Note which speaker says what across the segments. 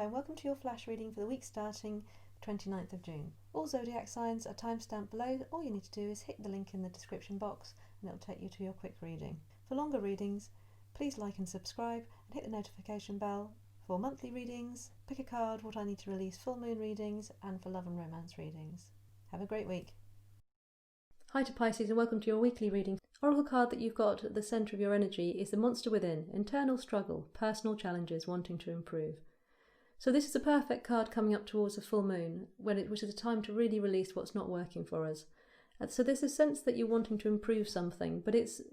Speaker 1: Hi and welcome to your flash reading for the week starting the 29th of June. All zodiac signs are timestamped below. All you need to do is hit the link in the description box and it'll take you to your quick reading. For longer readings, please like and subscribe and hit the notification bell. For monthly readings, pick a card, what I need to release, full moon readings, and for love and romance readings. Have a great week. Hi to Pisces and welcome to your weekly reading. Oracle card that you've got at the centre of your energy is the Monster Within, internal struggle, personal challenges, wanting to improve. So this is a perfect card coming up towards the full moon, which is a time to really release what's not working for us. And so there's a sense that you're wanting to improve something, but it's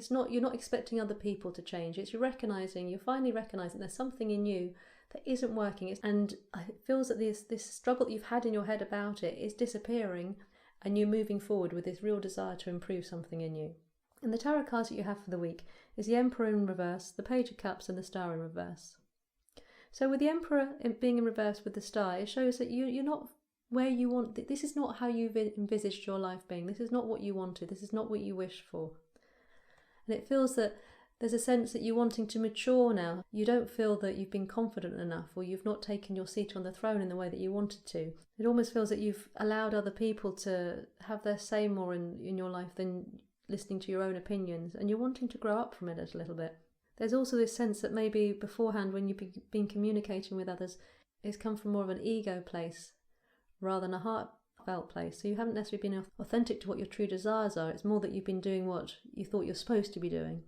Speaker 1: not, you're not expecting other people to change. It's you're finally recognising there's something in you that isn't working, and it feels that this struggle that you've had in your head about it is disappearing, and you're moving forward with this real desire to improve something in you. And the tarot cards that you have for the week is the Emperor in reverse, the Page of Cups, and the Star in reverse. So with the Emperor being in reverse with the Star, it shows that you're not where you want. This is not how you've envisaged your life being. This is not what you wanted. This is not what you wished for. And it feels that there's a sense that you're wanting to mature now. You don't feel that you've been confident enough, or you've not taken your seat on the throne in the way that you wanted to. It almost feels that you've allowed other people to have their say more in your life than listening to your own opinions, and you're wanting to grow up from it a little bit. There's also this sense that maybe beforehand when you've been communicating with others, it's come from more of an ego place rather than a heartfelt place. So you haven't necessarily been authentic to what your true desires are. It's more that you've been doing what you thought you're supposed to be doing.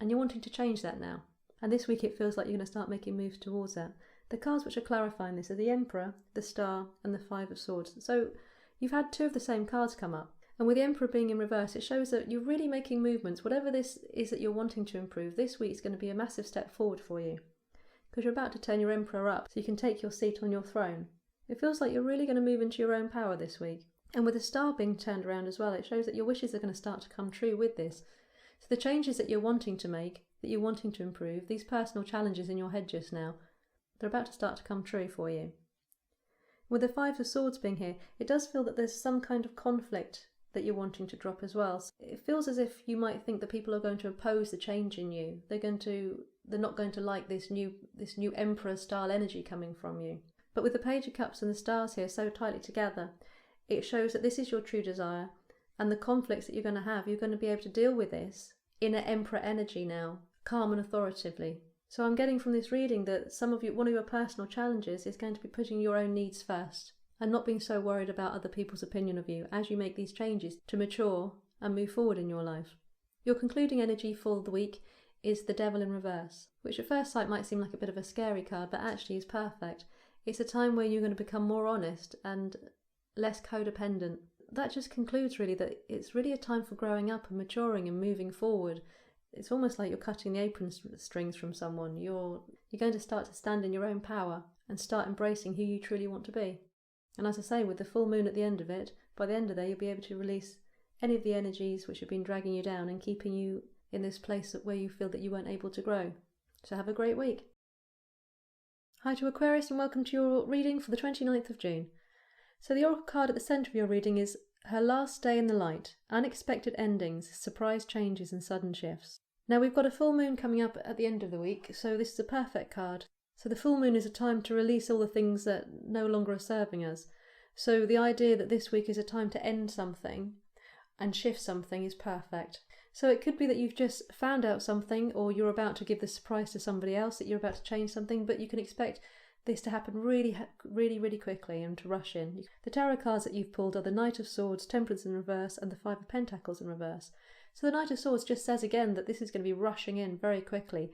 Speaker 1: And you're wanting to change that now. And this week it feels like you're going to start making moves towards that. The cards which are clarifying this are the Emperor, the Star, and the Five of Swords. So you've had two of the same cards come up. And with the Emperor being in reverse, it shows that you're really making movements. Whatever this is that you're wanting to improve, this week's going to be a massive step forward for you. Because you're about to turn your Emperor up so you can take your seat on your throne. It feels like you're really going to move into your own power this week. And with the Star being turned around as well, it shows that your wishes are going to start to come true with this. So the changes that you're wanting to make, that you're wanting to improve, these personal challenges in your head just now, they're about to start to come true for you. With the Five of Swords being here, it does feel that there's some kind of conflict that you're wanting to drop as well. So it feels as if you might think that people are going to oppose the change in you. They're not going to like this new Emperor style energy coming from you. But with the Page of Cups and the Stars here so tightly together, it shows that this is your true desire, and the conflicts that you're going to be able to deal with this in an Emperor energy now, calm and authoritatively. So I'm getting from this reading that one of your personal challenges is going to be putting your own needs first, and not being so worried about other people's opinion of you as you make these changes to mature and move forward in your life. Your concluding energy for the week is the Devil in reverse, which at first sight might seem like a bit of a scary card, but actually is perfect. It's a time where you're going to become more honest and less codependent. That just concludes really that it's really a time for growing up and maturing and moving forward. It's almost like you're cutting the apron strings from someone. You're going to start to stand in your own power and start embracing who you truly want to be. And as I say, with the full moon at the end of it, by the end of the day, you'll be able to release any of the energies which have been dragging you down and keeping you in this place where you feel that you weren't able to grow. So have a great week. Hi to Aquarius and welcome to your reading for the 29th of June. So the Oracle card at the centre of your reading is Her Last Day in the Light, Unexpected Endings, Surprise Changes and Sudden Shifts. Now we've got a full moon coming up at the end of the week, so this is a perfect card. So the full moon is a time to release all the things that no longer are serving us. So the idea that this week is a time to end something and shift something is perfect. So it could be that you've just found out something, or you're about to give the surprise to somebody else that you're about to change something, but you can expect this to happen really, really quickly and to rush in. The tarot cards that you've pulled are the Knight of Swords, Temperance in reverse, and the Five of Pentacles in reverse. So the Knight of Swords just says again that this is going to be rushing in very quickly.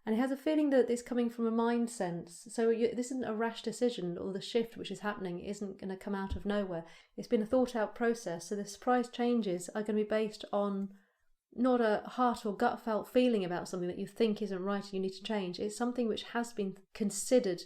Speaker 1: And it has a feeling that it's coming from a mind sense. So this isn't a rash decision, or the shift which is happening isn't going to come out of nowhere. It's been a thought out process. So the surprise changes are going to be based on not a heart or gut felt feeling about something that you think isn't right and you need to change. It's something which has been considered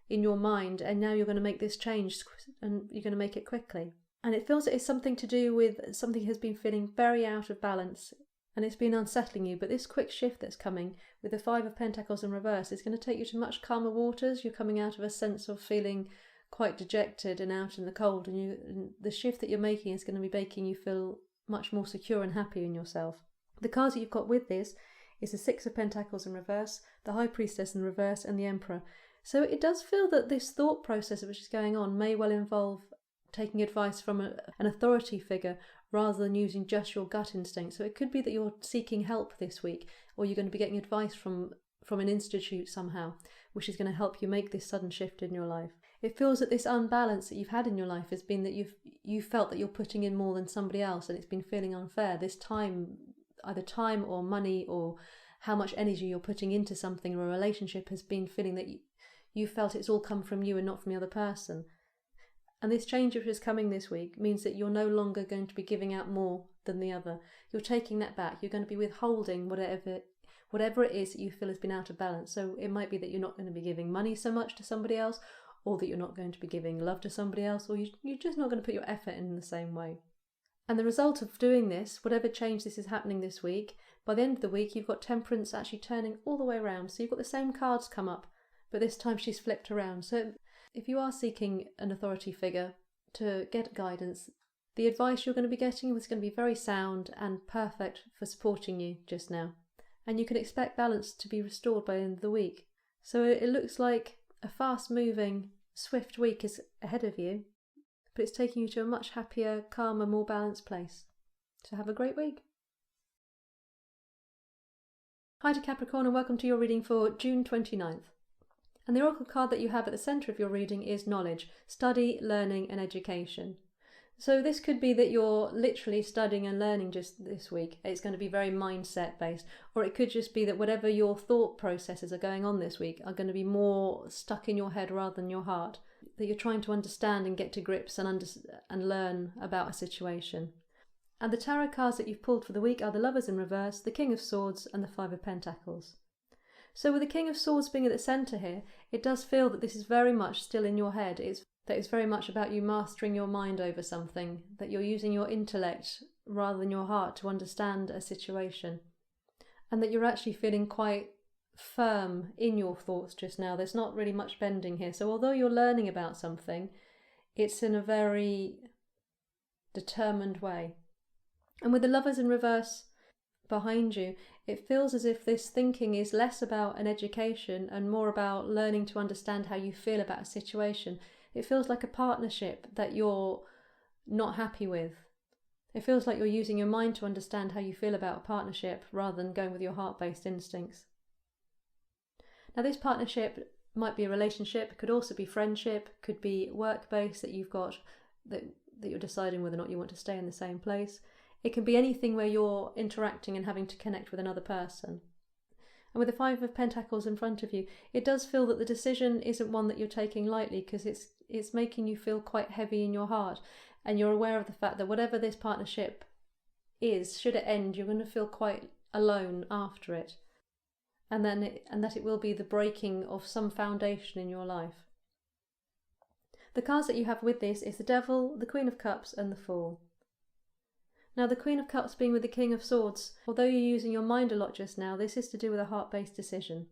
Speaker 1: in your mind, and now you're going to make this change and you're going to make it quickly. And it feels that it's something to do with something has been feeling very out of balance and it's been unsettling you, but this quick shift that's coming with the Five of Pentacles in reverse is going to take you to much calmer waters. You're coming out of a sense of feeling quite dejected and out in the cold, and the shift that you're making is going to be making you feel much more secure and happy in yourself. The cards that you've got with this is the Six of Pentacles in reverse, the High Priestess in reverse, and the Emperor. So it does feel that this thought process which is going on may well involve taking advice from an authority figure rather than using just your gut instinct. So it could be that you're seeking help this week, or you're going to be getting advice from an institute somehow, which is going to help you make this sudden shift in your life. It feels that this unbalance that you've had in your life has been that you've felt that you're putting in more than somebody else, and it's been feeling unfair. This time, either time or money or how much energy you're putting into something or a relationship, has been feeling that you felt it's all come from you and not from the other person. And this change which is coming this week means that you're no longer going to be giving out more than the other. You're taking that back. You're going to be withholding whatever it is that you feel has been out of balance. So it might be that you're not going to be giving money so much to somebody else, or that you're not going to be giving love to somebody else, or you're just not going to put your effort in the same way. And the result of doing this, whatever change this is happening this week, by the end of the week you've got Temperance actually turning all the way around. So you've got the same cards come up, but this time she's flipped around. So if you are seeking an authority figure to get guidance, the advice you're going to be getting is going to be very sound and perfect for supporting you just now. And you can expect balance to be restored by the end of the week. So it looks like a fast-moving, swift week is ahead of you, but it's taking you to a much happier, calmer, more balanced place. So have a great week. Hi to Capricorn, and welcome to your reading for June 29th. And the oracle card that you have at the centre of your reading is knowledge, study, learning and education. So this could be that you're literally studying and learning just this week. It's going to be very mindset based. Or it could just be that whatever your thought processes are going on this week are going to be more stuck in your head rather than your heart. That you're trying to understand and get to grips and learn about a situation. And the tarot cards that you've pulled for the week are the Lovers in reverse, the King of Swords and the Five of Pentacles. So with the King of Swords being at the centre here, it does feel that this is very much still in your head. That it's very much about you mastering your mind over something, that you're using your intellect rather than your heart to understand a situation, and that you're actually feeling quite firm in your thoughts just now. There's not really much bending here. So although you're learning about something, it's in a very determined way. And with the Lovers in reverse behind you, it feels as if this thinking is less about an education and more about learning to understand how you feel about a situation. It feels like a partnership that you're not happy with. It feels like you're using your mind to understand how you feel about a partnership rather than going with your heart-based instincts. Now this partnership might be a relationship, could also be friendship, could be work-based that you've got, that you're deciding whether or not you want to stay in the same place. It can be anything where you're interacting and having to connect with another person. And with the Five of Pentacles in front of you, it does feel that the decision isn't one that you're taking lightly, because it's making you feel quite heavy in your heart. And you're aware of the fact that whatever this partnership is, should it end, you're going to feel quite alone after it. And that it will be the breaking of some foundation in your life. The cards that you have with this is the Devil, the Queen of Cups and the Fool. Now the Queen of Cups being with the King of Swords, although you're using your mind a lot just now, this is to do with a heart-based decision.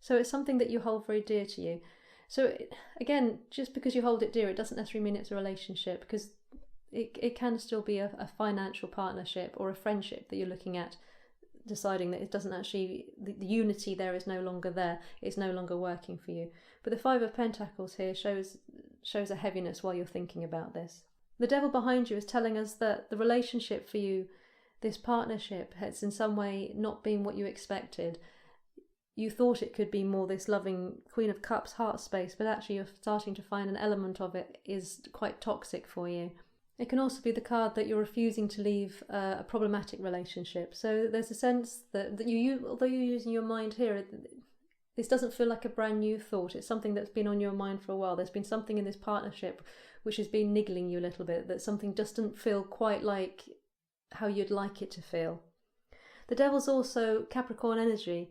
Speaker 1: So it's something that you hold very dear to you. So again, just because you hold it dear, it doesn't necessarily mean it's a relationship, because it can still be a financial partnership or a friendship that you're looking at, deciding that it doesn't actually, the unity there is no longer there, it's no longer working for you. But the Five of Pentacles here shows a heaviness while you're thinking about this. The Devil behind you is telling us that the relationship for you, this partnership, has in some way not been what you expected. You thought it could be more this loving Queen of Cups heart space, but actually you're starting to find an element of it is quite toxic for you. It can also be the card that you're refusing to leave a problematic relationship. So there's a sense that although you're using your mind here, this doesn't feel like a brand new thought. It's something that's been on your mind for a while. There's been something in this partnership which has been niggling you a little bit, that something doesn't feel quite like how you'd like it to feel. The Devil's also Capricorn energy.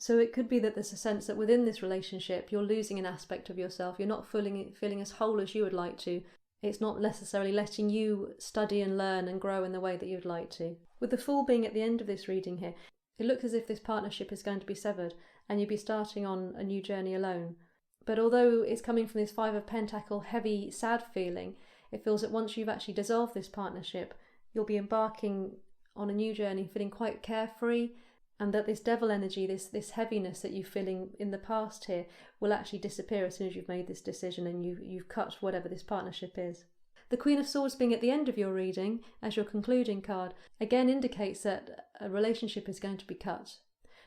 Speaker 1: So it could be that there's a sense that within this relationship, you're losing an aspect of yourself. You're not feeling as whole as you would like to. It's not necessarily letting you study and learn and grow in the way that you'd like to. With the Fool being at the end of this reading here, it looks as if this partnership is going to be severed and you'll be starting on a new journey alone. But although it's coming from this Five of Pentacle heavy, sad feeling, it feels that once you've actually dissolved this partnership, you'll be embarking on a new journey, feeling quite carefree and that this devil energy, this heaviness that you're feeling in the past here, will actually disappear as soon as you've made this decision and you've cut whatever this partnership is. The Queen of Swords being at the end of your reading as your concluding card again indicates that a relationship is going to be cut.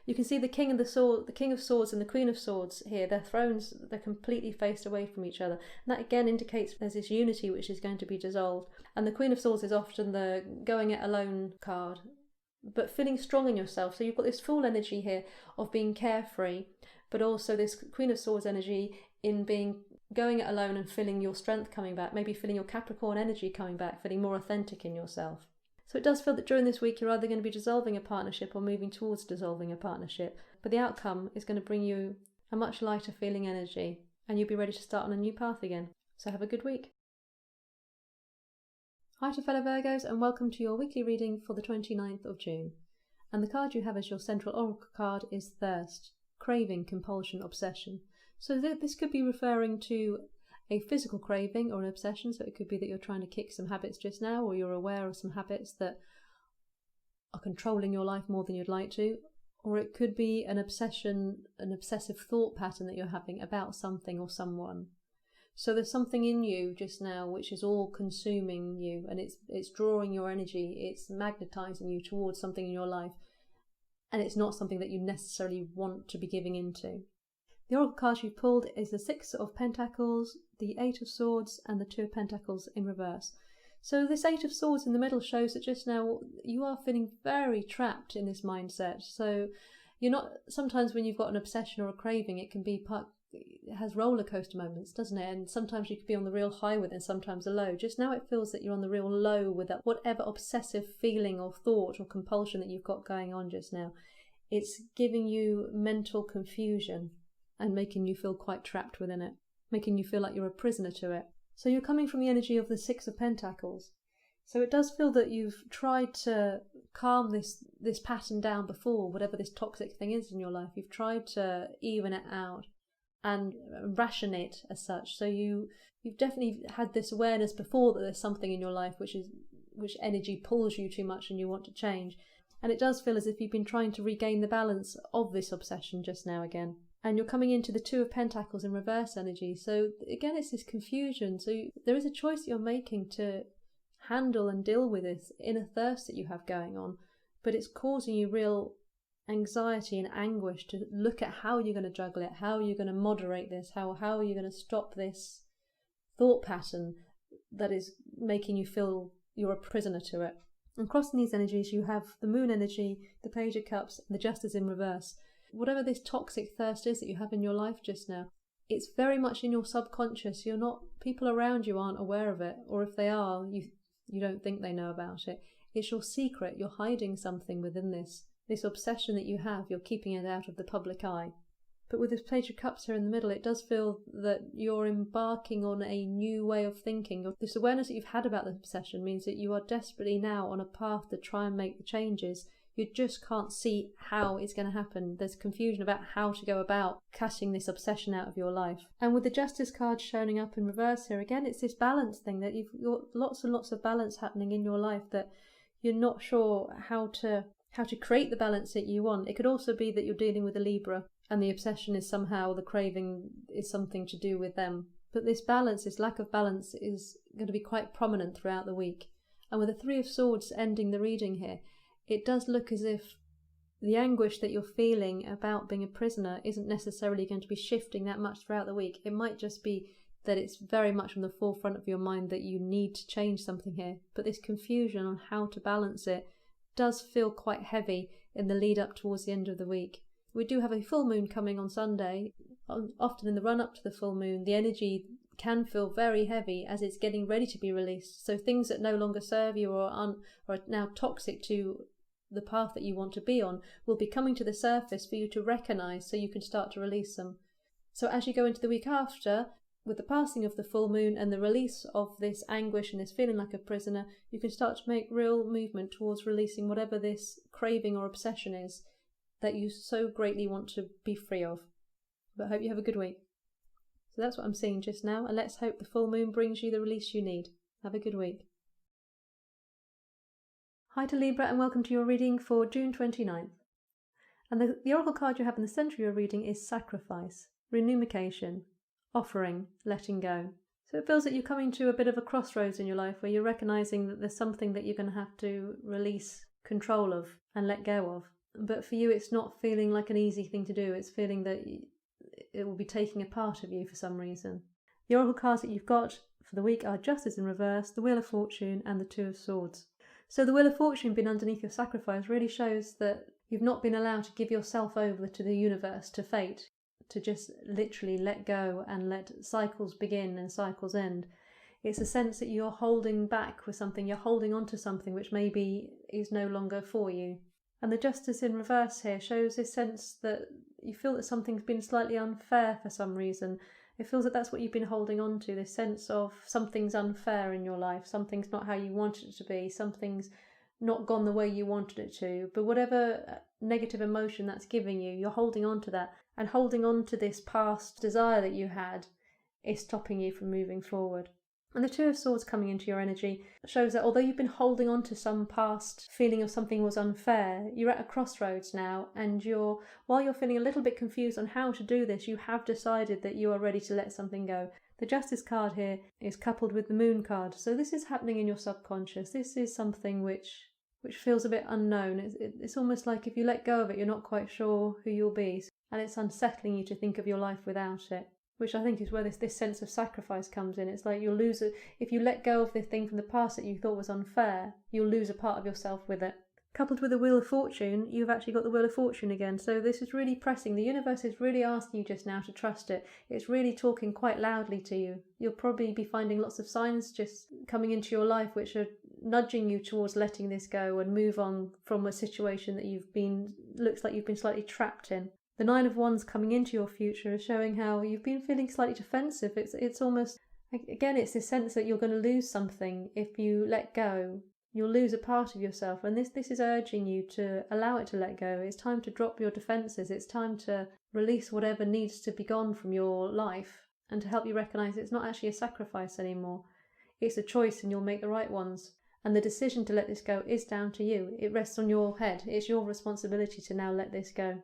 Speaker 1: You can see the King of Swords and the Queen of Swords here. Their thrones, they're completely faced away from each other. And that again indicates there's this unity which is going to be dissolved. And the Queen of Swords is often the going it alone card, but feeling strong in yourself. So you've got this full energy here of being carefree, but also this Queen of Swords energy in being going it alone and feeling your strength coming back, maybe feeling your Capricorn energy coming back, feeling more authentic in yourself. So it does feel that during this week you're either going to be dissolving a partnership or moving towards dissolving a partnership, but the outcome is going to bring you a much lighter feeling energy and you'll be ready to start on a new path again. So have a good week. Hi to fellow Virgos and welcome to your weekly reading for the 29th of June. And the card you have as your central oracle card is Thirst, Craving, Compulsion, Obsession. So this could be referring to a physical craving or an obsession. So it could be that you're trying to kick some habits just now, or you're aware of some habits that are controlling your life more than you'd like to. Or it could be an obsession, an obsessive thought pattern that you're having about something or someone. So there's something in you just now which is all consuming you, and it's drawing your energy, it's magnetizing you towards something in your life, and it's not something that you necessarily want to be giving into. The oracle cards you've pulled is the Six of Pentacles, the Eight of Swords, and the Two of Pentacles in reverse. So this Eight of Swords in the middle shows that just now you are feeling very trapped in this mindset. So you're not, sometimes when you've got an obsession or a craving, it can be it has roller coaster moments, doesn't it? And sometimes you could be on the real high with it and sometimes a low. Just now it feels that you're on the real low with that whatever obsessive feeling or thought or compulsion that you've got going on just now. It's giving you mental confusion and making you feel quite trapped within it, making you feel like you're a prisoner to it. So you're coming from the energy of the Six of Pentacles. So it does feel that you've tried to calm this pattern down before, whatever this toxic thing is in your life. You've tried to even it out and ration it as such. So you've definitely had this awareness before that there's something in your life which energy pulls you too much and you want to change. And it does feel as if you've been trying to regain the balance of this obsession just now again. And you're coming into the Two of Pentacles in reverse energy. So again, it's this confusion. So there is a choice that you're making to handle and deal with this inner thirst that you have going on. But it's causing you real anxiety and anguish to look at how you're going to juggle it, how you're going to moderate this, how are you going to stop this thought pattern that is making you feel you're a prisoner to it. And crossing these energies, you have the Moon energy, the Page of Cups, and the Justice in reverse. Whatever this toxic thirst is that you have in your life just now, it's very much in your subconscious. People around you aren't aware of it, or if they are, you don't think they know about it. It's your secret. You're hiding something within this obsession that you have. You're keeping it out of the public eye. But with this Page of Cups here in the middle, it does feel that you're embarking on a new way of thinking. This awareness that you've had about the obsession means that you are desperately now on a path to try and make the changes. You just can't see how it's going to happen. There's confusion about how to go about cutting this obsession out of your life. And with the Justice card showing up in reverse here again, it's this balance thing that you've got lots and lots of balance happening in your life that you're not sure how to create the balance that you want. It could also be that you're dealing with a Libra and the obsession is somehow, the craving is something to do with them. But this balance, this lack of balance, is going to be quite prominent throughout the week. And with the Three of Swords ending the reading here, it does look as if the anguish that you're feeling about being a prisoner isn't necessarily going to be shifting that much throughout the week. It might just be that it's very much on the forefront of your mind that you need to change something here. But this confusion on how to balance it does feel quite heavy in the lead up towards the end of the week. We do have a full moon coming on Sunday. Often in the run up to the full moon, the energy can feel very heavy as it's getting ready to be released. So things that no longer serve you or are now toxic to the path that you want to be on will be coming to the surface for you to recognise, so you can start to release them. So as you go into the week after, with the passing of the full moon and the release of this anguish and this feeling like a prisoner, you can start to make real movement towards releasing whatever this craving or obsession is that you so greatly want to be free of. But I hope you have a good week. So that's what I'm seeing just now, and let's hope the full moon brings you the release you need. Have a good week. Hi to Libra and welcome to your reading for June 29th. And the oracle card you have in the centre of your reading is sacrifice, renunciation, offering, letting go. So it feels that you're coming to a bit of a crossroads in your life where you're recognising that there's something that you're going to have to release control of and let go of. But for you, it's not feeling like an easy thing to do. It's feeling that it will be taking a part of you for some reason. The oracle cards that you've got for the week are Justice in reverse, the Wheel of Fortune, and the Two of Swords. So the Wheel of Fortune being underneath your sacrifice really shows that you've not been allowed to give yourself over to the universe, to fate, to just literally let go and let cycles begin and cycles end. It's a sense that you're holding back with something, you're holding on to something which maybe is no longer for you. And the Justice in reverse here shows this sense that you feel that something's been slightly unfair for some reason. It feels that that's what you've been holding on to, this sense of something's unfair in your life, something's not how you wanted it to be, something's not gone the way you wanted it to. But whatever negative emotion that's giving you, you're holding on to that. And holding on to this past desire that you had is stopping you from moving forward. And the Two of Swords coming into your energy shows that although you've been holding on to some past feeling of something was unfair, you're at a crossroads now, and while you're feeling a little bit confused on how to do this, you have decided that you are ready to let something go. The Justice card here is coupled with the Moon card, so this is happening in your subconscious. This is something which feels a bit unknown. It's almost like if you let go of it, you're not quite sure who you'll be, and it's unsettling you to think of your life without it. Which I think is where this sense of sacrifice comes in. It's like you'll lose it. If you let go of the thing from the past that you thought was unfair, you'll lose a part of yourself with it. Coupled with the Wheel of Fortune, you've actually got the Wheel of Fortune again. So this is really pressing. The universe is really asking you just now to trust it. It's really talking quite loudly to you. You'll probably be finding lots of signs just coming into your life which are nudging you towards letting this go and move on from a situation that looks like you've been slightly trapped in. The Nine of Wands coming into your future is showing how you've been feeling slightly defensive. It's almost, again, it's this sense that you're going to lose something if you let go. You'll lose a part of yourself, and this is urging you to allow it to let go. It's time to drop your defences. It's time to release whatever needs to be gone from your life, and to help you recognise it's not actually a sacrifice anymore. It's a choice, and you'll make the right ones. And the decision to let this go is down to you. It rests on your head. It's your responsibility to now let this go.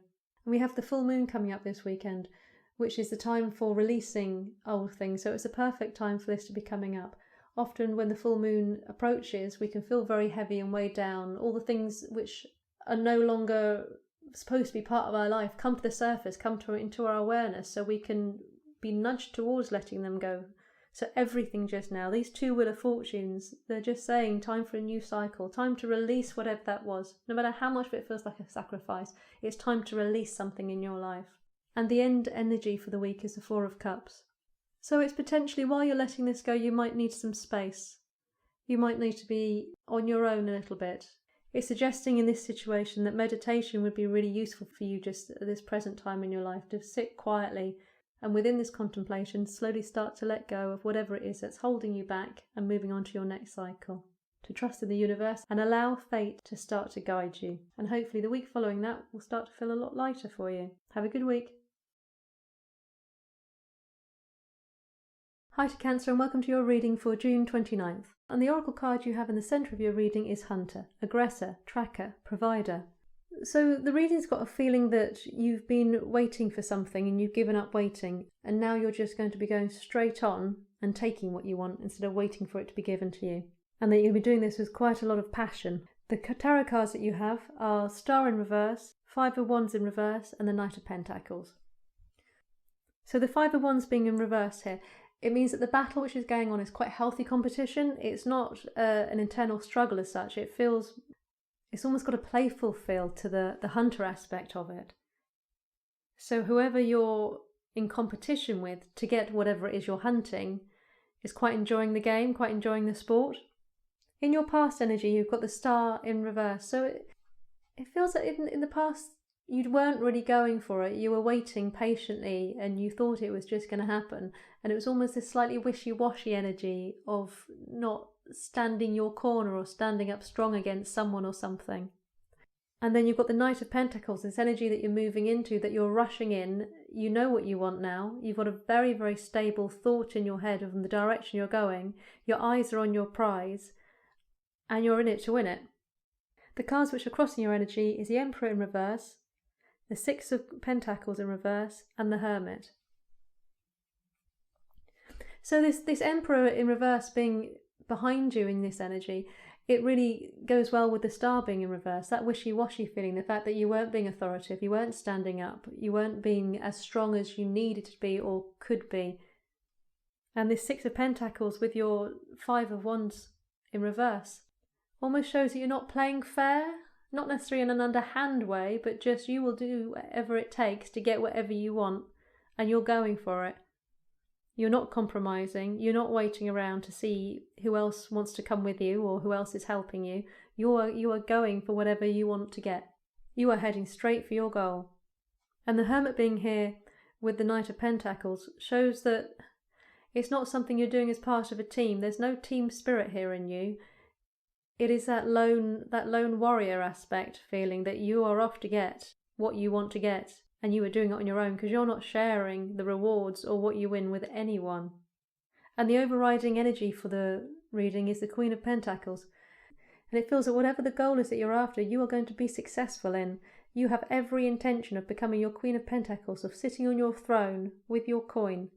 Speaker 1: And we have the full moon coming up this weekend, which is the time for releasing old things. So it's a perfect time for this to be coming up. Often when the full moon approaches, we can feel very heavy and weighed down. All the things which are no longer supposed to be part of our life come to the surface, into our awareness, so we can be nudged towards letting them go. So everything just now, these two Wheel of Fortunes, they're just saying time for a new cycle, time to release whatever that was. No matter how much of it feels like a sacrifice, it's time to release something in your life. And the end energy for the week is the Four of Cups. So it's potentially, while you're letting this go, you might need some space. You might need to be on your own a little bit. It's suggesting in this situation that meditation would be really useful for you just at this present time in your life, to sit quietly and within this contemplation slowly start to let go of whatever it is that's holding you back and moving on to your next cycle. To trust in the universe and allow fate to start to guide you. And hopefully the week following that will start to feel a lot lighter for you. Have a good week. Hi to Cancer, and welcome to your reading for June 29th. And the oracle card you have in the centre of your reading is Hunter, Aggressor, Tracker, Provider. So the reading's got a feeling that you've been waiting for something and you've given up waiting, and now you're just going to be going straight on and taking what you want instead of waiting for it to be given to you. And that you'll be doing this with quite a lot of passion. The tarot cards that you have are Star in reverse, Five of Wands in reverse, and the Knight of Pentacles. So the Five of Wands being in reverse here, it means that the battle which is going on is quite healthy competition. It's not an internal struggle as such. It's almost got a playful feel to the hunter aspect of it. So whoever you're in competition with to get whatever it is you're hunting is quite enjoying the game, quite enjoying the sport. In your past energy, you've got the Star in reverse. So it feels that in the past, you weren't really going for it. You were waiting patiently and you thought it was just going to happen. And it was almost this slightly wishy-washy energy of not standing your corner or standing up strong against someone or something. And then you've got the Knight of Pentacles, this energy that you're moving into, that you're rushing in. You know what you want now. You've got a very, very stable thought in your head of the direction you're going. Your eyes are on your prize and you're in it to win it. The cards which are crossing your energy is the Emperor in reverse, the Six of Pentacles in reverse, and the Hermit. So this Emperor in reverse being behind you in this energy, it really goes well with the Star being in reverse, that wishy-washy feeling, the fact that you weren't being authoritative, you weren't standing up, you weren't being as strong as you needed to be or could be. And this Six of Pentacles with your Five of Wands in reverse almost shows that you're not playing fair, not necessarily in an underhand way, but just you will do whatever it takes to get whatever you want, and you're going for it. You're not compromising, you're not waiting around to see who else wants to come with you or who else is helping you. You are going for whatever you want to get. You are heading straight for your goal. And the Hermit being here with the Knight of Pentacles shows that it's not something you're doing as part of a team. There's no team spirit here in you. It is that lone warrior aspect, feeling that you are off to get what you want to get, and you are doing it on your own because you're not sharing the rewards or what you win with anyone. And the overriding energy for the reading is the Queen of Pentacles. And it feels that whatever the goal is that you're after, you are going to be successful in. You have every intention of becoming your Queen of Pentacles, of sitting on your throne with your coin.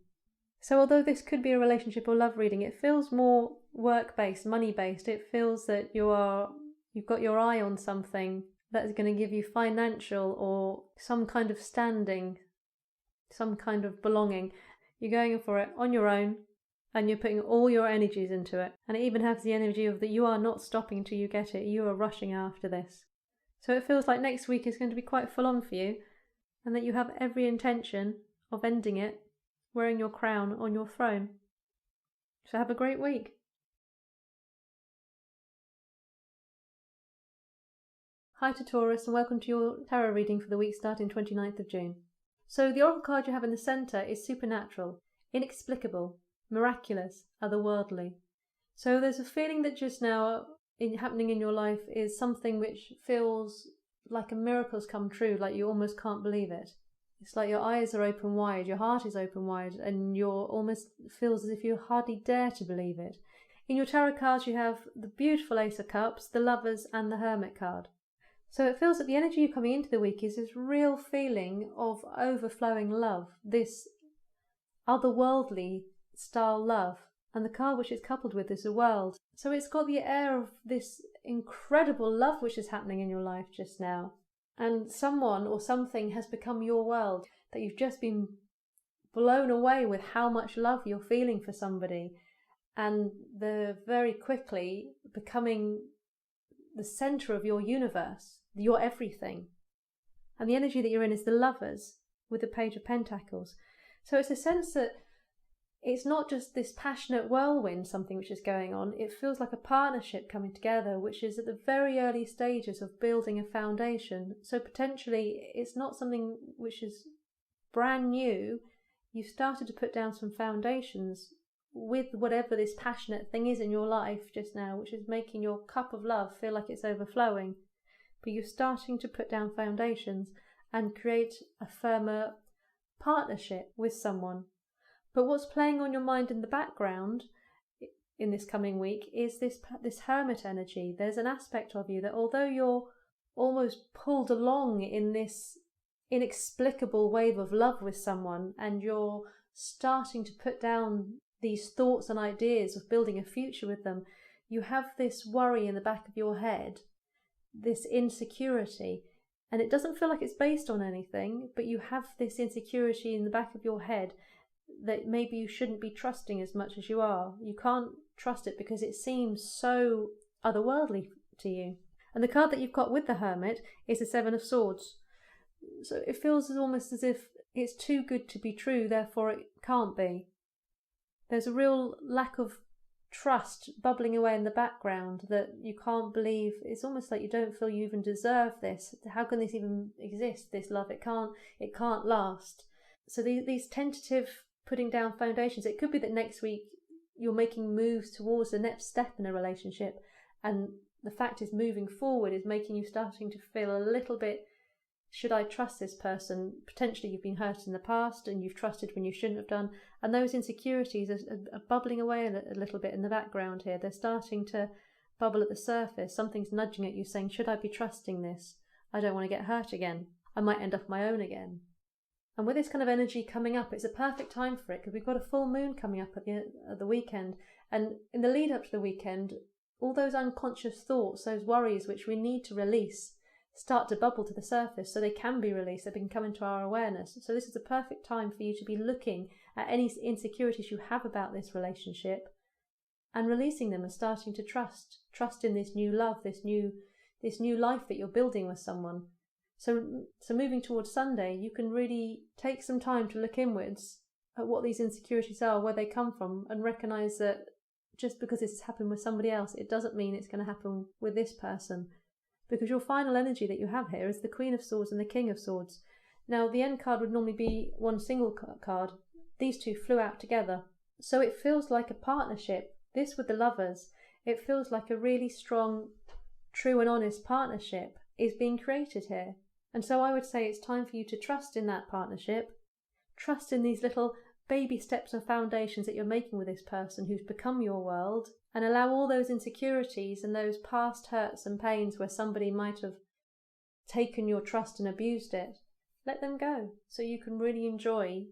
Speaker 1: So although this could be a relationship or love reading, it feels more work-based, money-based. It feels that you've got your eye on something that is going to give you financial or some kind of standing, some kind of belonging. You're going for it on your own, and you're putting all your energies into it. And it even has the energy of that you are not stopping until you get it. You are rushing after this. So it feels like next week is going to be quite full on for you, and that you have every intention of ending it wearing your crown on your throne. So have a great week. Hi to Taurus, and welcome to your tarot reading for the week starting 29th of June. So the oracle card you have in the centre is supernatural, inexplicable, miraculous, otherworldly. So there's a feeling that just now happening in your life is something which feels like a miracle's come true, like you almost can't believe it. It's like your eyes are open wide, your heart is open wide, and you're almost feels as if you hardly dare to believe it. In your tarot cards you have the beautiful Ace of Cups, the Lovers, and the Hermit card. So it feels that the energy you're coming into the week is this real feeling of overflowing love, this otherworldly style love. And the card which it's coupled with is the World. So it's got the air of this incredible love which is happening in your life just now. And someone or something has become your world, that you've just been blown away with how much love you're feeling for somebody. And they're very quickly becoming the centre of your universe, your everything. And the energy that you're in is the Lovers with the Page of Pentacles. So it's a sense that it's not just this passionate whirlwind, something which is going on. It feels like a partnership coming together, which is at the very early stages of building a foundation. So potentially it's not something which is brand new. You've started to put down some foundations with whatever this passionate thing is in your life just now, which is making your cup of love feel like it's overflowing. But you're starting to put down foundations and create a firmer partnership with someone. But what's playing on your mind in the background in this coming week is this Hermit energy. There's an aspect of you that although you're almost pulled along in this inexplicable wave of love with someone, and you're starting to put down these thoughts and ideas of building a future with them, you have this worry in the back of your head, this insecurity. And it doesn't feel like it's based on anything, but you have this insecurity in the back of your head that maybe you shouldn't be trusting as much as you are. You can't trust it because it seems so otherworldly to you. And the card that you've got with the Hermit is the Seven of Swords. So it feels almost as if it's too good to be true, therefore it can't be. There's a real lack of trust bubbling away in the background that you can't believe. It's almost like you don't feel you even deserve this. How can this even exist, this love? It can't last. So these tentative putting down foundations, it could be that next week you're making moves towards the next step in a relationship, and the fact is moving forward is making you starting to feel a little bit, should I trust this person? Potentially you've been hurt in the past and you've trusted when you shouldn't have done, and those insecurities are bubbling away a little bit in the background here. They're starting to bubble at the surface. Something's nudging at you saying, should I be trusting this? I don't want to get hurt again. I might end up on my own again. And with this kind of energy coming up, it's a perfect time for it, because we've got a full moon coming up at the weekend. And in the lead up to the weekend, all those unconscious thoughts, those worries which we need to release, start to bubble to the surface, so they can be released, they can come into our awareness. So this is the perfect time for you to be looking at any insecurities you have about this relationship and releasing them and starting to trust in this new love, this new life that you're building with someone. So moving towards Sunday, you can really take some time to look inwards at what these insecurities are, where they come from, and recognise that just because this has happened with somebody else, it doesn't mean it's going to happen with this person. Because your final energy that you have here is the Queen of Swords and the King of Swords. Now, the end card would normally be one single card. These two flew out together. So it feels like a partnership. This with the Lovers, it feels like a really strong, true and honest partnership is being created here. And so I would say it's time for you to trust in that partnership, trust in these little baby steps and foundations that you're making with this person who's become your world, and allow all those insecurities and those past hurts and pains where somebody might have taken your trust and abused it, let them go, so you can really enjoy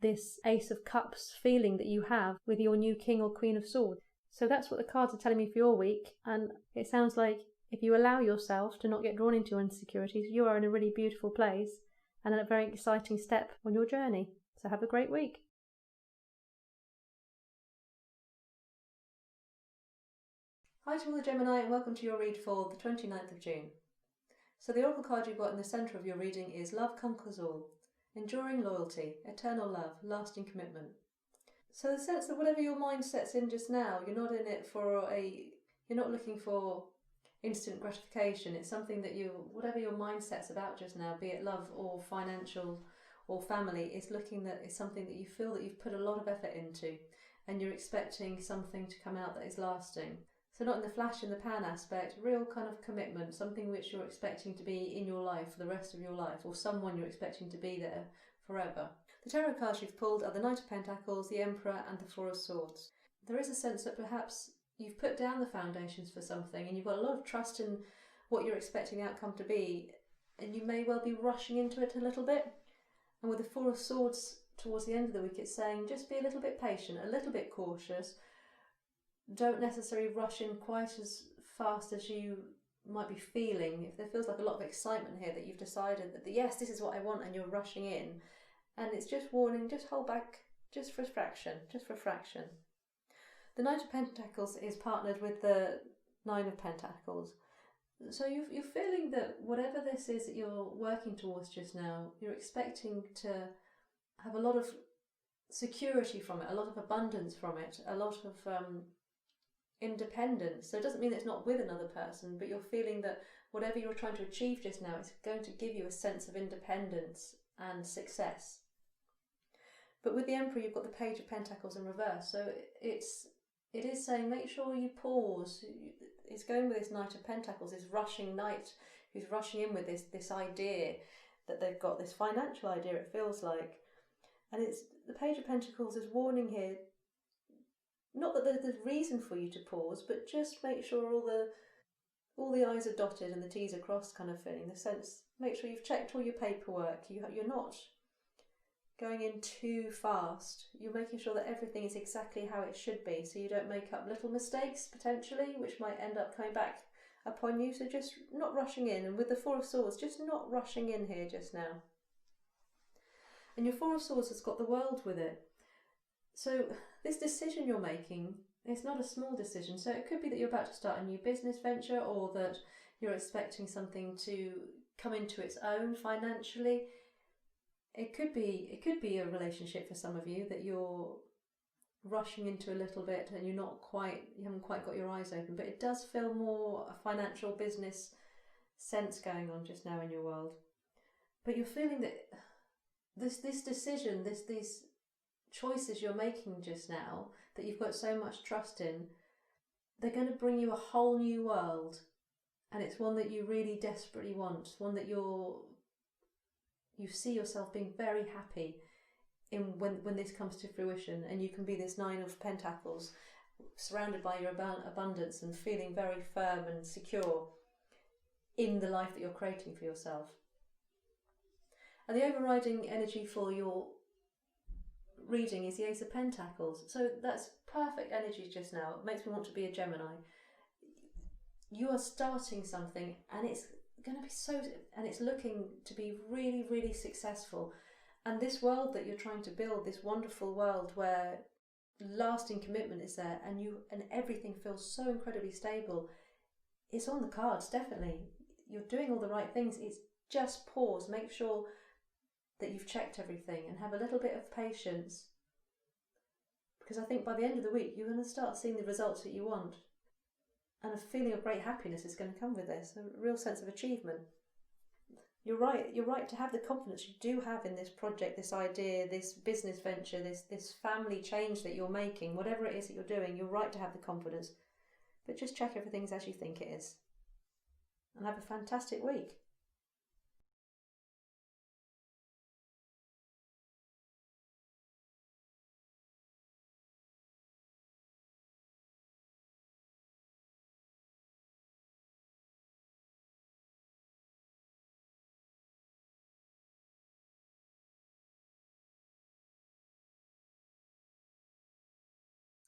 Speaker 1: this Ace of Cups feeling that you have with your new King or Queen of Swords. So that's what the cards are telling me for your week, and it sounds like if you allow yourself to not get drawn into insecurities, you are in a really beautiful place and a very exciting step on your journey. So have a great week. Hi to all the Gemini, and welcome to your read for the 29th of June. So the oracle card you've got in the centre of your reading is Love Conquers All. Enduring loyalty, eternal love, lasting commitment. So the sense that whatever your mind sets in just now, you're not looking for instant gratification. It's something that whatever your mind sets about just now, be it love or financial or family, is something that you feel that you've put a lot of effort into, and you're expecting something to come out that is lasting. So not in the flash in the pan aspect, real kind of commitment, something which you're expecting to be in your life for the rest of your life, or someone you're expecting to be there forever. The tarot cards you've pulled are the Knight of Pentacles, the Emperor and the Four of Swords. There is a sense that perhaps you've put down the foundations for something and you've got a lot of trust in what you're expecting the outcome to be, and you may well be rushing into it a little bit. And with the Four of Swords towards the end of the week, it's saying just be a little bit patient, a little bit cautious. Don't necessarily rush in quite as fast as you might be feeling. If there feels like a lot of excitement here that you've decided that yes, this is what I want, and you're rushing in, and it's just warning, just hold back just for a fraction. The Knight of Pentacles is partnered with the Nine of Pentacles. So you're feeling that whatever this is that you're working towards just now, you're expecting to have a lot of security from it, a lot of abundance from it, a lot of independence. So it doesn't mean it's not with another person, but you're feeling that whatever you're trying to achieve just now is going to give you a sense of independence and success. But with the Emperor, you've got the Page of Pentacles in reverse. So it is saying make sure you pause. It's going with this Knight of Pentacles, this rushing knight who's rushing in with this idea that they've got, this financial idea, it feels like. And it's the Page of Pentacles is warning here, not that there's reason for you to pause, but just make sure all the I's are dotted and the T's are crossed kind of feeling. The sense, make sure you've checked all your paperwork. You're not going in too fast. You're making sure that everything is exactly how it should be, so you don't make up little mistakes potentially, which might end up coming back upon you. So just not rushing in. And with the Four of Swords, just not rushing in here just now. And your Four of Swords has got the World with it. So this decision you're making, it's not a small decision. So it could be that you're about to start a new business venture, or that you're expecting something to come into its own financially. It could be a relationship for some of you that you're rushing into a little bit and you haven't quite got your eyes open, but it does feel more a financial business sense going on just now in your world. But you're feeling that this decision, these choices you're making just now that you've got so much trust in, they're going to bring you a whole new world, and it's one that you really desperately want, one that you see yourself being very happy in when this comes to fruition, and you can be this Nine of Pentacles surrounded by your abundance and feeling very firm and secure in the life that you're creating for yourself. And the overriding energy for your reading is the Ace of Pentacles. So that's perfect energy just now. It makes me want to be a Gemini. You are starting something and it's going to be and it's looking to be really, really successful. And this world that you're trying to build, this wonderful world where lasting commitment is there and everything feels so incredibly stable, it's on the cards, definitely. You're doing all the right things. It's just pause, make sure that you've checked everything and have a little bit of patience, because I think by the end of the week you're going to start seeing the results that you want, and a feeling of great happiness is going to come with this, a real sense of achievement. You're right to have the confidence you do have in this project, this idea, this business venture, this family change that you're making, whatever it is that you're doing. You're right to have the confidence, but just check everything's as you think it is, and have a fantastic week.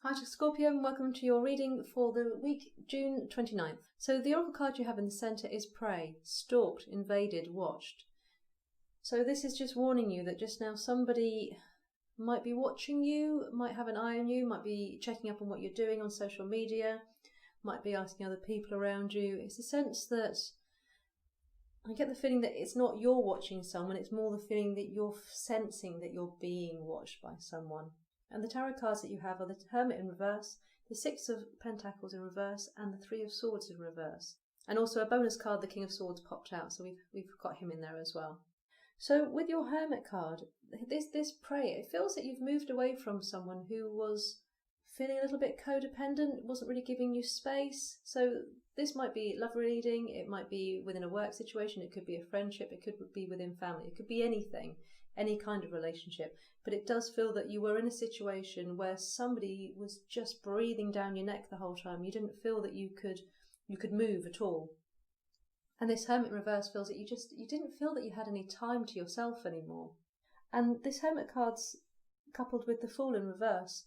Speaker 1: Hi to Scorpio and welcome to your reading for the week June 29th. So the oracle card you have in the centre is prey, stalked, invaded, watched. So this is just warning you that just now somebody might be watching you, might have an eye on you, might be checking up on what you're doing on social media, might be asking other people around you. It's a sense that I get the feeling that it's not you're watching someone, it's more the feeling that you're sensing that you're being watched by someone. And the tarot cards that you have are the Hermit in reverse, the Six of Pentacles in reverse, and the Three of Swords in reverse. And also a bonus card, the King of Swords, popped out, so we've got him in there as well. So with your Hermit card, this prey, it feels that you've moved away from someone who was feeling a little bit codependent, wasn't really giving you space. So this might be love reading, it might be within a work situation, it could be a friendship, it could be within family, it could be anything, any kind of relationship. But it does feel that you were in a situation where somebody was just breathing down your neck the whole time. You didn't feel that you could move at all. And this Hermit in reverse feels that you didn't feel that you had any time to yourself anymore. And this Hermit card's coupled with the Fool in reverse.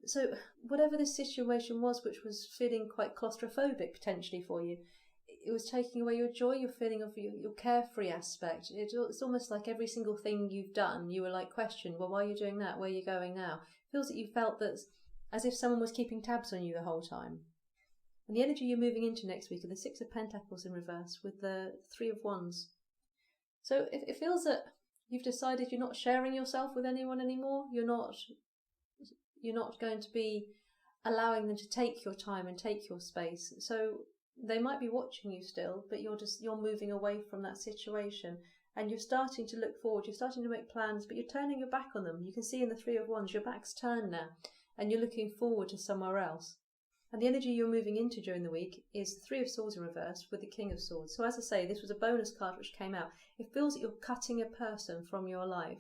Speaker 1: So whatever this situation was, which was feeling quite claustrophobic potentially for you, it was taking away your joy, your feeling of your carefree aspect. It's almost like every single thing you've done, you were like questioned, well, why are you doing that? Where are you going now? It feels that you felt that as if someone was keeping tabs on you the whole time. And the energy you're moving into next week are the Six of Pentacles in reverse with the Three of Wands. So it feels that you've decided you're not sharing yourself with anyone anymore. You're not going to be allowing them to take your time and take your space. So they might be watching you still, but you're moving away from that situation, and you're starting to look forward, you're starting to make plans, but you're turning your back on them. You can see in the Three of Wands, your back's turned now, and you're looking forward to somewhere else. And the energy you're moving into during the week is the Three of Swords in reverse with the King of Swords. So as I say, this was a bonus card which came out. It feels that you're cutting a person from your life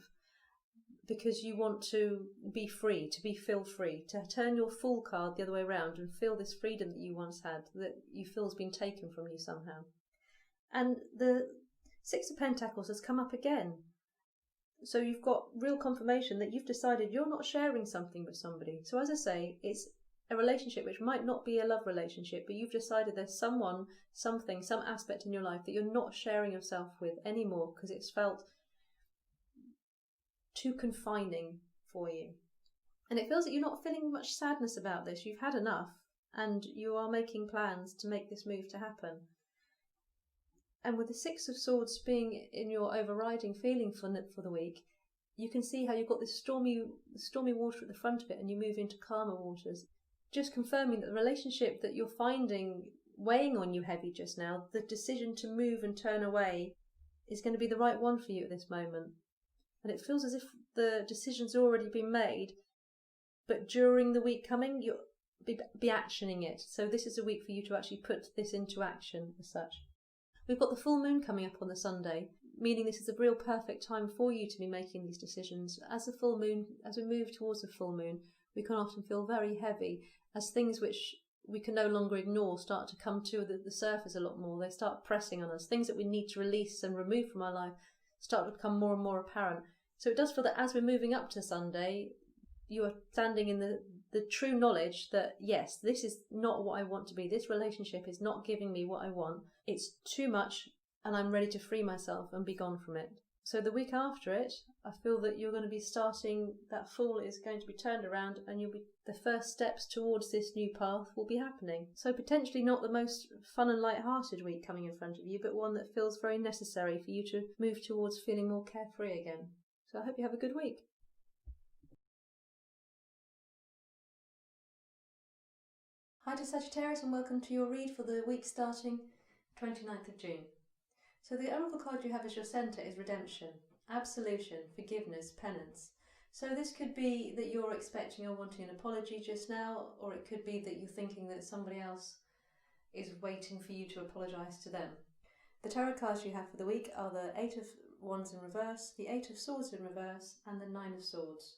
Speaker 1: because you want to be free, feel free, to turn your Fool card the other way around and feel this freedom that you once had, that you feel has been taken from you somehow. And the Six of Pentacles has come up again. So you've got real confirmation that you've decided you're not sharing something with somebody. So as I say, it's a relationship which might not be a love relationship, but you've decided there's someone, something, some aspect in your life that you're not sharing yourself with anymore because it's felt too confining for you. And it feels that you're not feeling much sadness about this. You've had enough and you are making plans to make this move to happen. And with the Six of Swords being in your overriding feeling for the week, you can see how you've got this stormy water at the front of it and you move into calmer waters. Just confirming that the relationship that you're finding weighing on you heavy just now, the decision to move and turn away, is going to be the right one for you at this moment. And it feels as if the decision's already been made, but during the week coming, you'll be actioning it. So this is a week for you to actually put this into action as such. We've got the full moon coming up on the Sunday, meaning this is a real perfect time for you to be making these decisions. As we move towards the full moon, we can often feel very heavy as things which we can no longer ignore start to come to the surface a lot more. They start pressing on us. Things that we need to release and remove from our life start to become more and more apparent. So it does feel that as we're moving up to Sunday, you are standing in the true knowledge that, yes, this is not what I want to be. This relationship is not giving me what I want. It's too much, and I'm ready to free myself and be gone from it. So the week after it, I feel that you're going to be starting, that fall is going to be turned around, and the first steps towards this new path will be happening. So potentially not the most fun and light-hearted week coming in front of you, but one that feels very necessary for you to move towards feeling more carefree again. So I hope you have a good week. Hi to Sagittarius, and welcome to your read for the week starting 29th of June. So the oracle card you have as your centre is redemption, absolution, forgiveness, penance. So this could be that you're expecting or wanting an apology just now, or it could be that you're thinking that somebody else is waiting for you to apologise to them. The tarot cards you have for the week are the 8 of Wands in reverse, the 8 of Swords in reverse, and the 9 of Swords.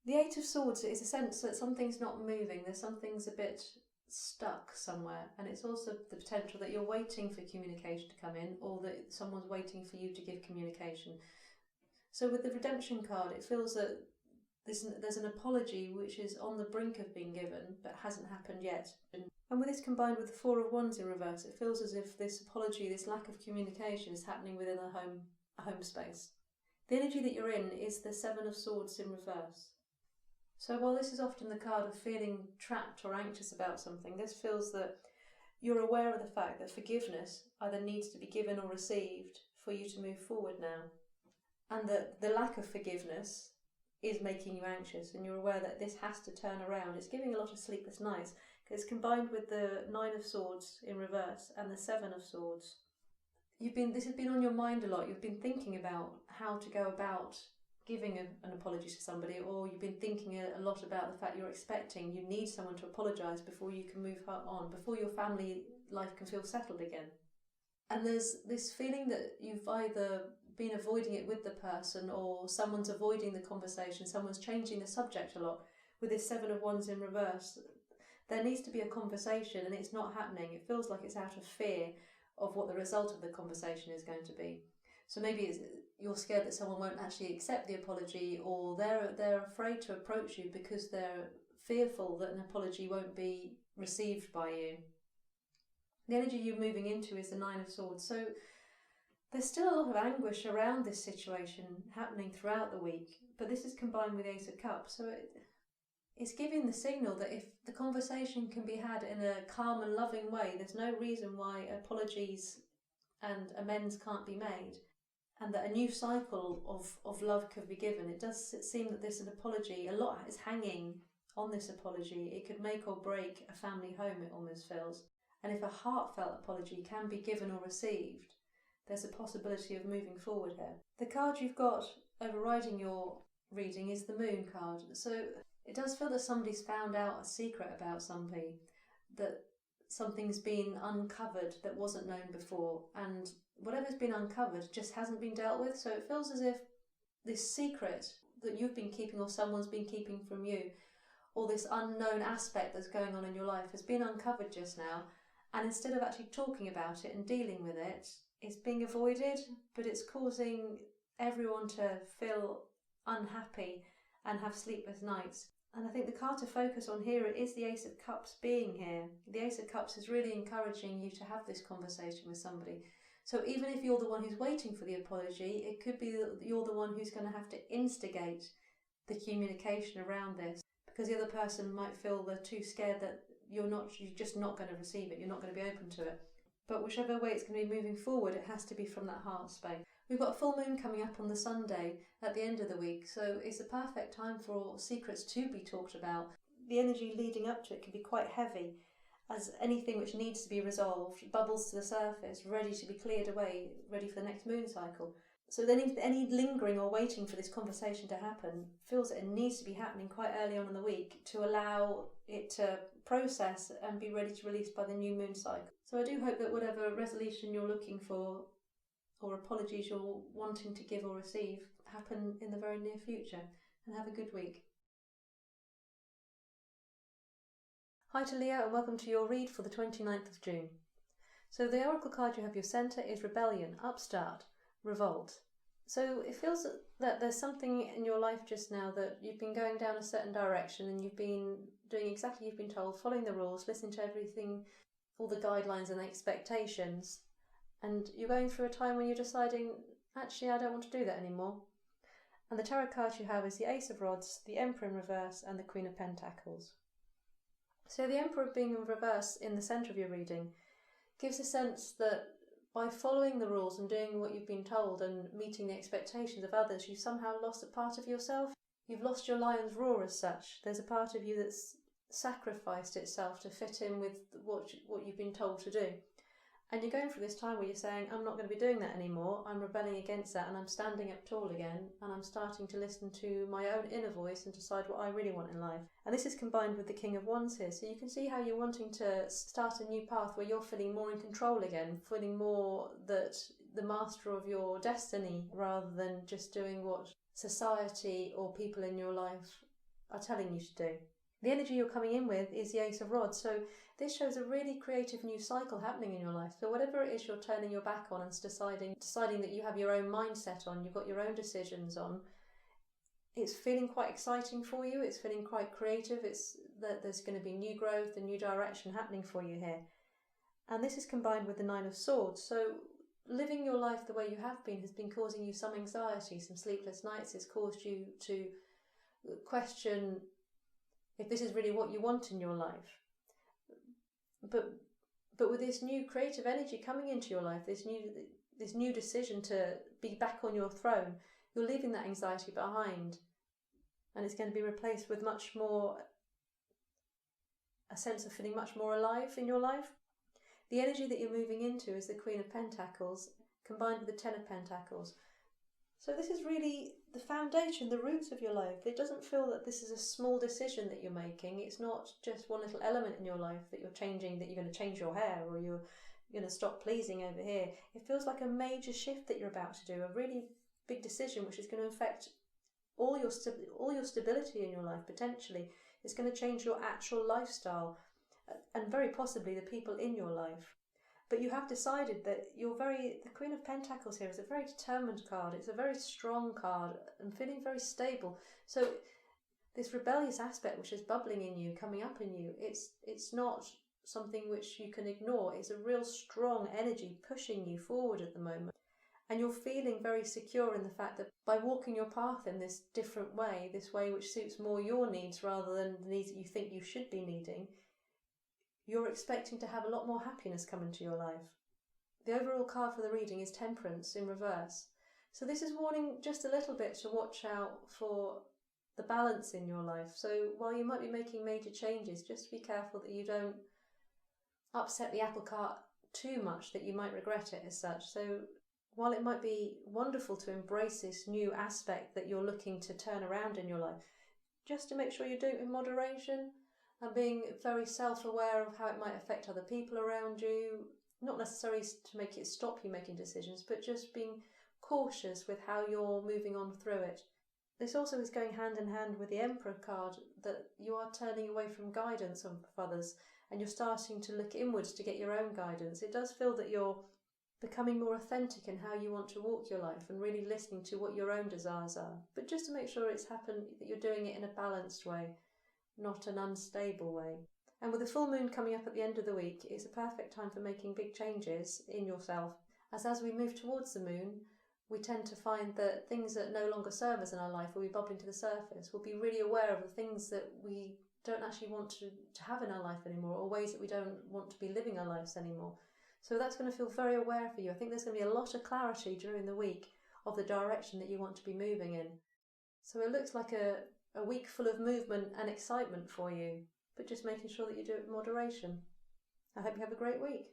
Speaker 1: The 8 of Swords is a sense that something's not moving, there's something's a bit stuck somewhere, and it's also the potential that you're waiting for communication to come in, or that someone's waiting for you to give communication. So with the redemption card, it feels that there's an apology which is on the brink of being given but hasn't happened yet. And with this combined with the 4 of Wands in reverse, it feels as if this apology, this lack of communication, is happening within a home space. The energy that you're in is the 7 of Swords in reverse. So while this is often the card of feeling trapped or anxious about something, this feels that you're aware of the fact that forgiveness either needs to be given or received for you to move forward now. And that the lack of forgiveness is making you anxious, and you're aware that this has to turn around. It's giving a lot of sleepless nights, because it's combined with the 9 of Swords in reverse and the 7 of Swords. This has been on your mind a lot. You've been thinking about how to go about giving an apology to somebody, or you've been thinking a lot about the fact you need someone to apologise before you can move on, before your family life can feel settled again. And there's this feeling that you've either been avoiding it with the person, or someone's avoiding the conversation, someone's changing the subject a lot. With this 7 of Wands in reverse, there needs to be a conversation, and it's not happening. It feels like it's out of fear of what the result of the conversation is going to be. So maybe you're scared that someone won't actually accept the apology, or they're afraid to approach you because they're fearful that an apology won't be received by you. The energy you're moving into is the 9 of Swords. So there's still a lot of anguish around this situation happening throughout the week, but this is combined with the Ace of Cups. So it's giving the signal that if the conversation can be had in a calm and loving way, there's no reason why apologies and amends can't be made, and that a new cycle of love could be given. It does seem that this apology, a lot is hanging on this apology. It could make or break a family home, it almost feels. And if a heartfelt apology can be given or received, there's a possibility of moving forward here. The card you've got overriding your reading is the Moon card. So it does feel that somebody's found out a secret about somebody, that something's been uncovered that wasn't known before, and whatever's been uncovered just hasn't been dealt with. So it feels as if this secret that you've been keeping, or someone's been keeping from you, or this unknown aspect that's going on in your life has been uncovered just now, and instead of actually talking about it and dealing with it, it's being avoided, but it's causing everyone to feel unhappy and have sleepless nights. And I think the card to focus on here is the Ace of Cups being here. The Ace of Cups is really encouraging you to have this conversation with somebody. So even if you're the one who's waiting for the apology, it could be that you're the one who's going to have to instigate the communication around this, because the other person might feel they're too scared that you're just not going to receive it, you're not going to be open to it. But whichever way it's going to be moving forward, it has to be from that heart space. We've got a full moon coming up on the Sunday at the end of the week, so it's a perfect time for secrets to be talked about. The energy leading up to it can be quite heavy, as anything which needs to be resolved bubbles to the surface, ready to be cleared away, ready for the next moon cycle. So then any lingering or waiting for this conversation to happen feels that it needs to be happening quite early on in the week to allow it to process and be ready to release by the new moon cycle. So I do hope that whatever resolution you're looking for, or apologies you're wanting to give or receive, happen in the very near future. And have a good week. Hi to Leo, and welcome to your read for the 29th of June. So the oracle card you have your centre is Rebellion, Upstart, Revolt. So it feels that there's something in your life just now that you've been going down a certain direction and you've been doing exactly you've been told, following the rules, listening to everything, all the guidelines and expectations, and you're going through a time when you're deciding, actually, I don't want to do that anymore. And the tarot cards you have is the Ace of Rods, the Emperor in reverse, and the Queen of Pentacles. So the Emperor being in reverse in the centre of your reading gives a sense that by following the rules and doing what you've been told and meeting the expectations of others, you've somehow lost a part of yourself. You've lost your lion's roar as such. There's a part of you that's sacrificed itself to fit in with what you've been told to do. And you're going through this time where you're saying, I'm not going to be doing that anymore, I'm rebelling against that, and I'm standing up tall again, and I'm starting to listen to my own inner voice and decide what I really want in life. And this is combined with the King of Wands here, so you can see how you're wanting to start a new path where you're feeling more in control again, feeling more that the master of your destiny, rather than just doing what society or people in your life are telling you to do. The energy you're coming in with is the Ace of Rods, so this shows a really creative new cycle happening in your life. So whatever it is you're turning your back on and deciding that you have your own mindset on, you've got your own decisions on, it's feeling quite exciting for you, it's feeling quite creative, it's that there's going to be new growth and new direction happening for you here. And this is combined with the Nine of Swords, so living your life the way you have been has been causing you some anxiety, some sleepless nights. It's caused you to question if this is really what you want in your life. But with this new creative energy coming into your life, this new decision to be back on your throne, you're leaving that anxiety behind, and it's going to be replaced with much more a sense of feeling much more alive in your life. The energy that you're moving into is the Queen of Pentacles combined with the Ten of Pentacles. So this is really the foundation, the roots of your life. It doesn't feel that this is a small decision that you're making. It's not just one little element in your life that you're changing, that you're going to change your hair or you're going to stop pleasing over here. It feels like a major shift that you're about to do, a really big decision which is going to affect all your stability in your life potentially. It's going to change your actual lifestyle and very possibly the people in your life. But you have decided that the Queen of Pentacles here is a very determined card. It's a very strong card and feeling very stable. So this rebellious aspect which is bubbling in you, coming up in you, it's not something which you can ignore. It's a real strong energy pushing you forward at the moment. And you're feeling very secure in the fact that by walking your path in this different way, this way which suits more your needs rather than the needs that you think you should be needing, you're expecting to have a lot more happiness come into your life. The overall card for the reading is Temperance in reverse. So this is warning just a little bit to watch out for the balance in your life. So while you might be making major changes, just be careful that you don't upset the apple cart too much, that you might regret it as such. So while it might be wonderful to embrace this new aspect that you're looking to turn around in your life, just to make sure you do it in moderation, and being very self-aware of how it might affect other people around you, not necessarily to make it stop you making decisions, but just being cautious with how you're moving on through it. This also is going hand in hand with the Emperor card, that you are turning away from guidance of others and you're starting to look inwards to get your own guidance. It does feel that you're becoming more authentic in how you want to walk your life and really listening to what your own desires are. But just to make sure it's happened, that you're doing it in a balanced way, not an unstable way. And with the full moon coming up at the end of the week, it's a perfect time for making big changes in yourself. As we move towards the moon, we tend to find that things that no longer serve us in our life will be bubbling to the surface. We'll be really aware of the things that we don't actually want to have in our life anymore, or ways that we don't want to be living our lives anymore. So that's going to feel very aware for you. I think there's going to be a lot of clarity during the week of the direction that you want to be moving in. So it looks like a week full of movement and excitement for you, but just making sure that you do it with moderation. I hope you have a great week.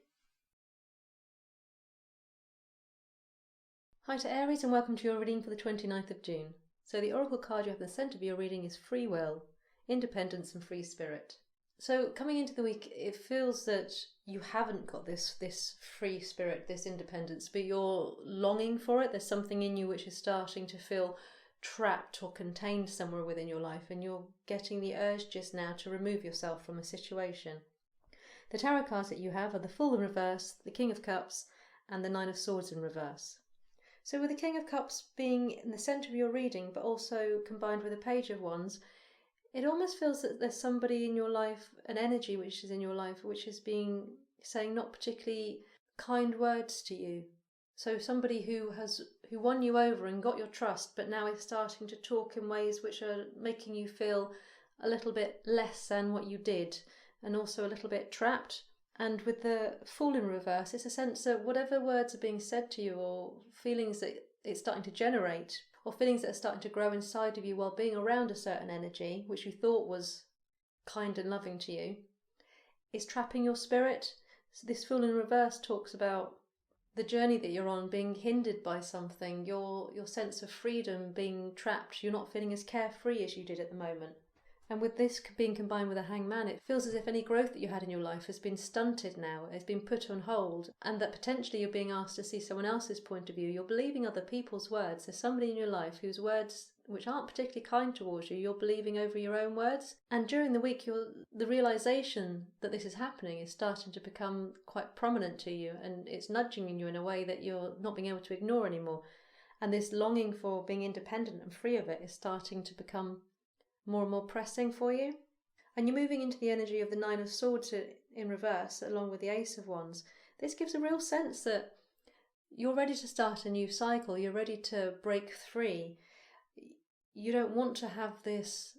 Speaker 1: Hi to Aries and welcome to your reading for the 29th of June. So the oracle card you have in the centre of your reading is Free Will, Independence and Free Spirit. So coming into the week, it feels that you haven't got this free spirit, this independence, but you're longing for it. There's something in you which is starting to feel trapped or contained somewhere within your life, and you're getting the urge just now to remove yourself from a situation. The tarot cards that you have are the Fool in reverse, the King of Cups, and the Nine of Swords in reverse. So with the King of Cups being in the centre of your reading, but also combined with the Page of Wands, it almost feels that there's somebody in your life, an energy which is in your life, which is saying not particularly kind words to you. So somebody who won you over and got your trust, but now is starting to talk in ways which are making you feel a little bit less than what you did, and also a little bit trapped. And with the Fool in reverse, it's a sense that whatever words are being said to you, or feelings that it's starting to generate, or feelings that are starting to grow inside of you while being around a certain energy, which you thought was kind and loving to you, is trapping your spirit. So this Fool in reverse talks about the journey that you're on being hindered by something, your sense of freedom being trapped. You're not feeling as carefree as you did at the moment. And with this being combined with a Hangman, it feels as if any growth that you had in your life has been stunted now, has been put on hold, and that potentially you're being asked to see someone else's point of view. You're believing other people's words. There's somebody in your life whose words, which aren't particularly kind towards you, you're believing over your own words. And during the week, the realisation that this is happening is starting to become quite prominent to you, and it's nudging you in a way that you're not being able to ignore anymore. And this longing for being independent and free of it is starting to become more and more pressing for you. And you're moving into the energy of the Nine of Swords in reverse, along with the Ace of Wands. This gives a real sense that you're ready to start a new cycle. You're ready to break free. You don't want to have this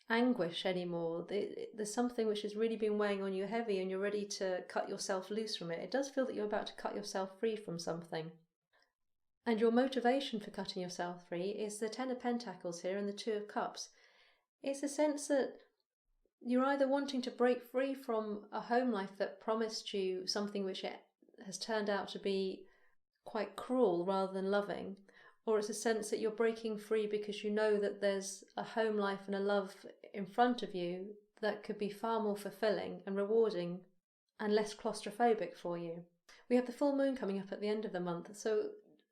Speaker 1: anguish anymore. There's something which has really been weighing on you heavy, and you're ready to cut yourself loose from it. It does feel that you're about to cut yourself free from something. And your motivation for cutting yourself free is the Ten of Pentacles here and the Two of Cups. It's a sense that you're either wanting to break free from a home life that promised you something which it has turned out to be quite cruel rather than loving, or it's a sense that you're breaking free because you know that there's a home life and a love in front of you that could be far more fulfilling and rewarding and less claustrophobic for you. We have the full moon coming up at the end of the month, so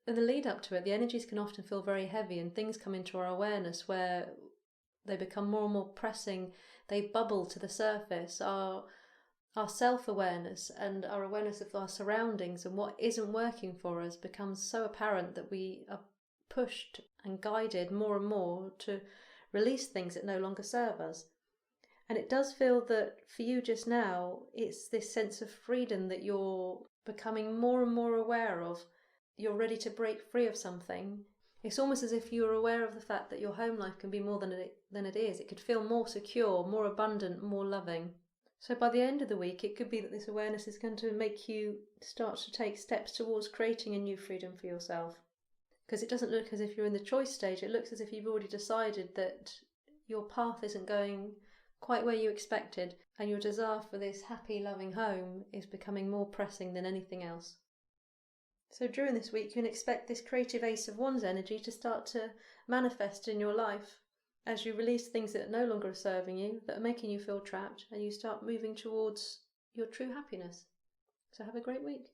Speaker 1: in the lead up to it, the energies can often feel very heavy, and things come into our awareness where they become more and more pressing. They bubble to the surface. Our self-awareness and our awareness of our surroundings and what isn't working for us becomes so apparent that we are pushed and guided more and more to release things that no longer serve us. And it does feel that for you just now, it's this sense of freedom that you're becoming more and more aware of. You're ready to break free of something. It's almost as if you're aware of the fact that your home life can be more than it is. It could feel more secure, more abundant, more loving. So by the end of the week, it could be that this awareness is going to make you start to take steps towards creating a new freedom for yourself. Because it doesn't look as if you're in the choice stage. It looks as if you've already decided that your path isn't going quite where you expected, and your desire for this happy, loving home is becoming more pressing than anything else. So during this week, you can expect this creative Ace of Wands energy to start to manifest in your life as you release things that are no longer serving you, that are making you feel trapped, and you start moving towards your true happiness. So have a great week.